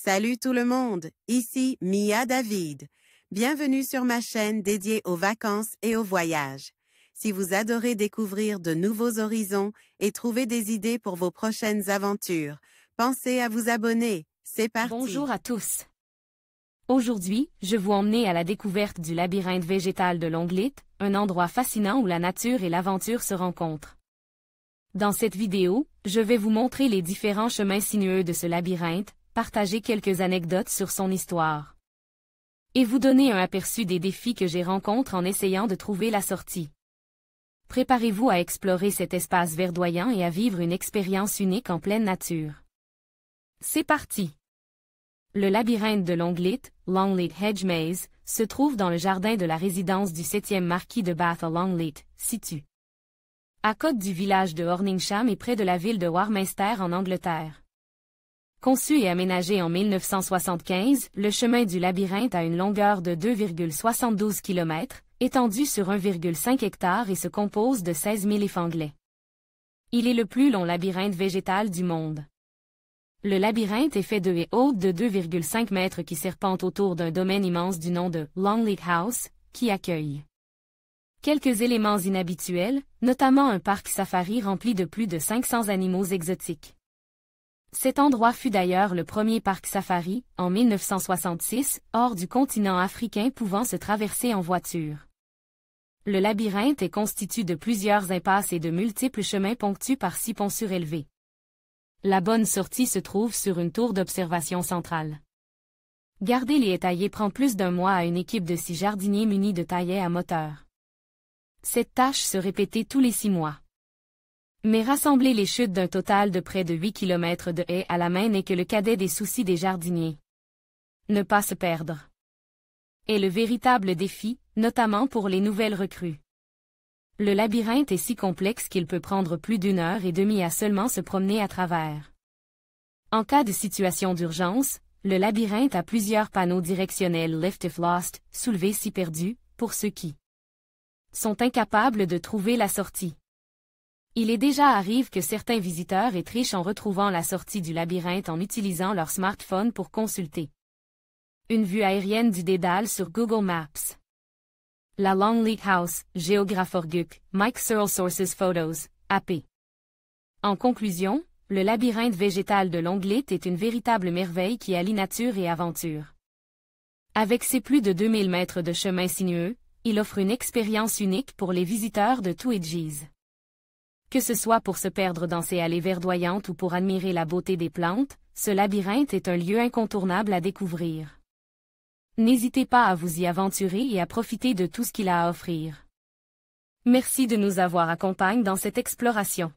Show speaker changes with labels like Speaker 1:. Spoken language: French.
Speaker 1: Salut tout le monde, ici Mia David. Bienvenue sur ma chaîne dédiée aux vacances et aux voyages. Si vous adorez découvrir de nouveaux horizons et trouver des idées pour vos prochaines aventures, pensez à vous abonner. C'est parti!
Speaker 2: Bonjour à tous. Aujourd'hui, je vous emmène à la découverte du labyrinthe végétal de Longleat, un endroit fascinant où la nature et l'aventure se rencontrent. Dans cette vidéo, je vais vous montrer les différents chemins sinueux de ce labyrinthe, partager quelques anecdotes sur son histoire et vous donner un aperçu des défis que j'ai rencontrés en essayant de trouver la sortie. Préparez-vous à explorer cet espace verdoyant et à vivre une expérience unique en pleine nature. C'est parti! Le labyrinthe de Longleat, Longleat Hedge Maze, se trouve dans le jardin de la résidence du 7e marquis de Bath à Longleat, situé à côte du village de Horningsham et près de la ville de Warminster en Angleterre. Conçu et aménagé en 1975, le chemin du labyrinthe a une longueur de 2,72 km, étendu sur 1,5 hectare et se compose de 16 000 épinglets. Il est le plus long labyrinthe végétal du monde. Le labyrinthe est fait de haies hautes de 2,5 mètres qui serpentent autour d'un domaine immense du nom de Longleat House, qui accueille quelques éléments inhabituels, notamment un parc safari rempli de plus de 500 animaux exotiques. Cet endroit fut d'ailleurs le premier parc safari, en 1966, hors du continent africain pouvant se traverser en voiture. Le labyrinthe est constitué de plusieurs impasses et de multiples chemins ponctués par 6 ponts surélevés. La bonne sortie se trouve sur une tour d'observation centrale. Garder les haies taillées prend plus d'1 mois à une équipe de 6 jardiniers munis de taillets à moteur. Cette tâche se répétait tous les 6 mois. Mais rassembler les chutes d'un total de près de 8 km de haies à la main n'est que le cadet des soucis des jardiniers. Ne pas se perdre est le véritable défi, notamment pour les nouvelles recrues. Le labyrinthe est si complexe qu'il peut prendre plus d'1 heure et demie à seulement se promener à travers. En cas de situation d'urgence, le labyrinthe a plusieurs panneaux directionnels Lift if lost, soulever si perdu, pour ceux qui sont incapables de trouver la sortie. Il est déjà arrivé que certains visiteurs aient triché en retrouvant la sortie du labyrinthe en utilisant leur smartphone pour consulter une vue aérienne du dédale sur Google Maps. La Longleat House, Geograph.org, Mike Searle Sources Photos, AP. En conclusion, le labyrinthe végétal de Longleat est une véritable merveille qui allie nature et aventure. Avec ses plus de 2000 mètres de chemin sinueux, il offre une expérience unique pour les visiteurs de tous âges. Que ce soit pour se perdre dans ses allées verdoyantes ou pour admirer la beauté des plantes, ce labyrinthe est un lieu incontournable à découvrir. N'hésitez pas à vous y aventurer et à profiter de tout ce qu'il a à offrir. Merci de nous avoir accompagnés dans cette exploration.